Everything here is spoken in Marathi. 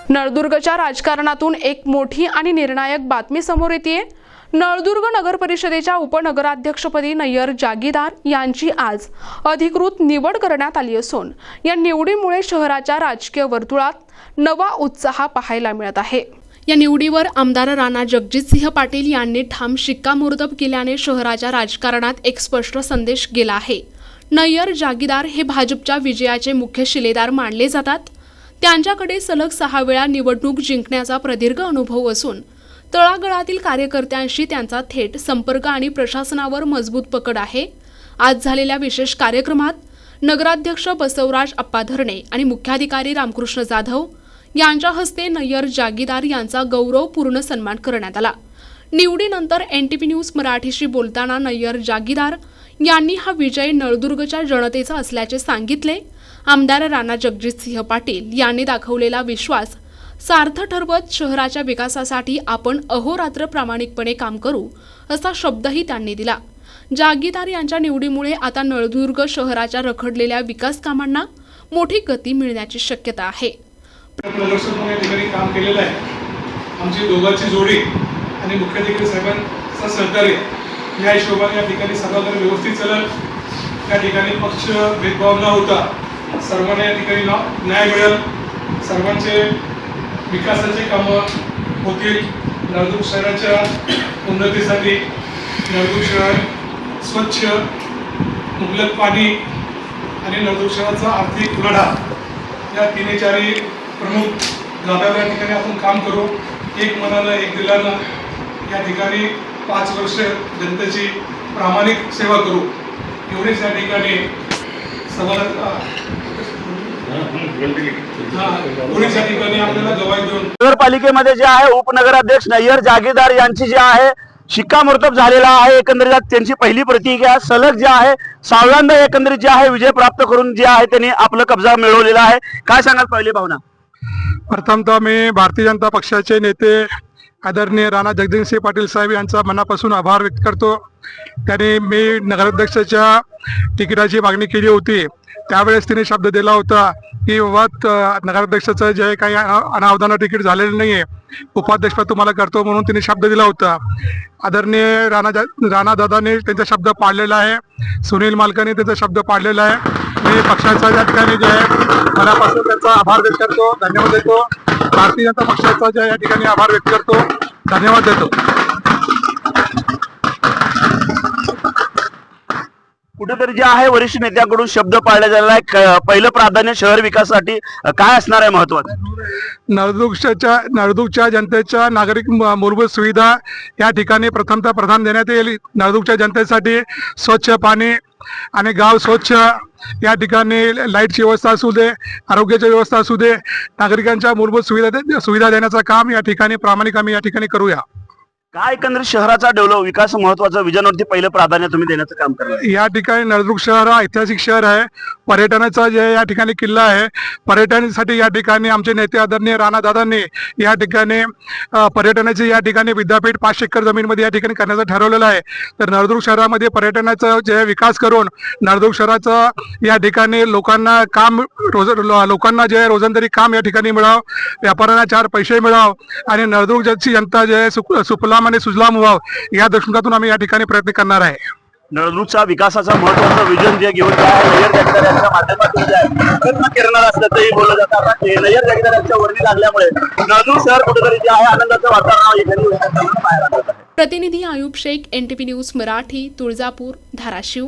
नळदुर्गच्या राजकारणातून एक मोठी आणि निर्णायक बातमी समोर येते। नळदुर्ग नगर परिषदेच्या उपनगराध्यक्षपदी नय्यर जागीदार यांची आज अधिकृत निवड करण्यात आली असून या निवडीमुळे शहराच्या राजकीय वर्तुळात नवा उत्साह पाहायला मिळत आहे। या निवडीवर आमदार राणा जगजितसिंह पाटील यांनी ठाम शिक्कामोर्तब केल्याने शहराच्या राजकारणात एक स्पष्ट संदेश गेला आहे। नय्यर जागीदार हे भाजपच्या विजयाचे मुख्य शिलेदार मानले जातात। त्यांच्याकडे सलग 6 वेळा निवडणूक जिंकण्याचा प्रदीर्घ अनुभव असून तळागाळातील कार्यकर्त्यांशी त्यांचा थेट संपर्क आणि प्रशासनावर मजबूत पकड आहे। आज झालेल्या विशेष कार्यक्रमात नगराध्यक्ष बसवराज अप्पा धरणे आणि मुख्याधिकारी रामकृष्ण जाधव यांच्या हस्ते नय्यर जागीदार यांचा गौरवपूर्ण सन्मान करण्यात आला। निवडीनंतर NTP न्यूज मराठीशी बोलताना नय्यर जागीदार यांनी हा विजय नळदुर्गच्या जनतेचा असल्याचे सांगितले। आमदार राणा जगजितसिंह पाटील यांनी दाखवलेला विश्वास सार्थ ठरवत शहराच्या विकासासाठी आपण अहोरात्र प्रामाणिकपणे काम करू असा शब्दही त्यांनी दिला। जागीदार यांच्या निवडीमुळे आता नळदुर्ग शहराच्या रखडलेल्या विकास कामांना मोठी गती मिळण्याची शक्यता आहे। काम केलेलं आहे। आमची दोघांची जोडी आणि मुख्याधिकारी साहेबांचा सहकार्य या हिशोबाने या ठिकाणी सगळं व्यवस्थित चालेल। या ठिकाणी पक्ष भेदभाव न होता सर्वांना या ठिकाणी न्याय मिळेल। सर्वांचे विकासाचे कामं होतील। नळदुर्ग शहराच्या उन्नतीसाठी नळदुर्ग शहर स्वच्छ मुबलक पाणी आणि नळदुर्ग शहराचा आर्थिक लढा या तिन्ही चारी प्रमुख गाभ्यावर या ठिकाणी आपण काम करू। एक मनानं एक दिलानं या ठिकाणी 5 वर्ष जनतेची प्रामाणिक सेवा करू एवढेच या ठिकाणी नगरपालिकेमध्ये जे आहे उपनगराध्यक्ष नय्यर जागीदार यांची जे आहे शिक्कामोर्तब झालेला आहे। एकंदरीत त्यांची पहिली प्रतिक्रिया सलग जे आहे 6व्यांदा एकंदरीत जे आहे विजय प्राप्त करून जे आहे त्यांनी आपला कब्जा मिळवलेला आहे। काय सांगाल पहिली भावना? प्रथमतः मी भारतीय जनता पक्षाचे नेते आदरणीय राणा जगजितसिंह पाटील साहेब यांचा मनापासून आभार व्यक्त करतो। त्यांनी मी नगराध्यक्षाच्या तिकिटाची मागणी केली होती त्यावेळेस तिने शब्द दिला होता की बाबा नगराध्यक्षाचं जे काही अनावधान तिकीट झालेलं नाहीये उपाध्यक्षपद तुम्हाला करतो म्हणून तिने शब्द दिला होता। आदरणीय राणा दादाने त्यांचा शब्द पाळलेला आहे। सुनील मालकाने त्यांचा शब्द पाळलेला आहे। मी पक्षाचा या ठिकाणी जे आहे मनापासून त्यांचा आभार व्यक्त करतो, धन्यवाद देतो। भारतीय जनता पक्षाचा जे या ठिकाणी आभार व्यक्त करतो, धन्यवाद देतो। कुठेतरी जे आहे वरिष्ठ नेत्याकडून शब्द पाळला गेलेला आहे। पहिलं प्राधान्य शहर विकासासाठी काय असणार आहे महत्त्वाचं? नळदुर्गच्या जनतेच्या नागरिक मूलभूत सुविधा या ठिकाणी प्रथमतः प्राधान्य देण्यात येईल। नळदुर्गच्या जनतेसाठी स्वच्छ पाणी आणि गाव स्वच्छ या ठिकाणी लाईटची व्यवस्था असू दे, आरोग्याची व्यवस्था असू दे, नागरिकांच्या मूलभूत सुविधा देण्याचं काम या ठिकाणी प्रामाणिक आम्ही या ठिकाणी करूया। काय एकंदरीत शहराचा डेव्हलप विकास महत्त्वाचा विजनवरती पहिलं प्राधान्य तुम्ही देण्याचं काम करणार? या ठिकाणी नळदुर्ग शहर हा ऐतिहासिक शहर आहे। पर्यटनाचा जे या ठिकाणी किल्ला आहे, पर्यटनासाठी या ठिकाणी आमचे नेते आदरणीय राणा दादांनी या ठिकाणी पर्यटनाचे या ठिकाणी विद्यापीठ 5 एकर जमीनमध्ये या ठिकाणी करण्याचं ठरवलेलं आहे। तर नळदुर्ग शहरामध्ये पर्यटनाचा जे विकास करून नळदुर्ग शहराचं या ठिकाणी लोकांना काम लोकांना जे रोजंदारी काम या ठिकाणी मिळावं, व्यापाऱ्यांना 4 पैसे मिळावं आणि नळदुर्गची जनता जे सुफलाम आणि सुजलाम व्हावं या दृष्टिकोनातून आम्ही या ठिकाणी प्रयत्न करणार आहे। नळदुर्गचा विकासाचा महत्त्वाचं विजन जे घेऊन नय्यर जागीदार यांच्या माध्यमातून प्रयत्न करणार असल्याचंही बोललं जातं। नय्यर जागीदार यांच्या वर्णी लागल्यामुळे नळदुर्ग शहर कुठेतरी जे आहे आनंदाचं वातावरण बाहेर आलं आहे। प्रतिनिधी आयुब शेख, NTP न्यूज मराठी, तुळजापूर, धाराशिव।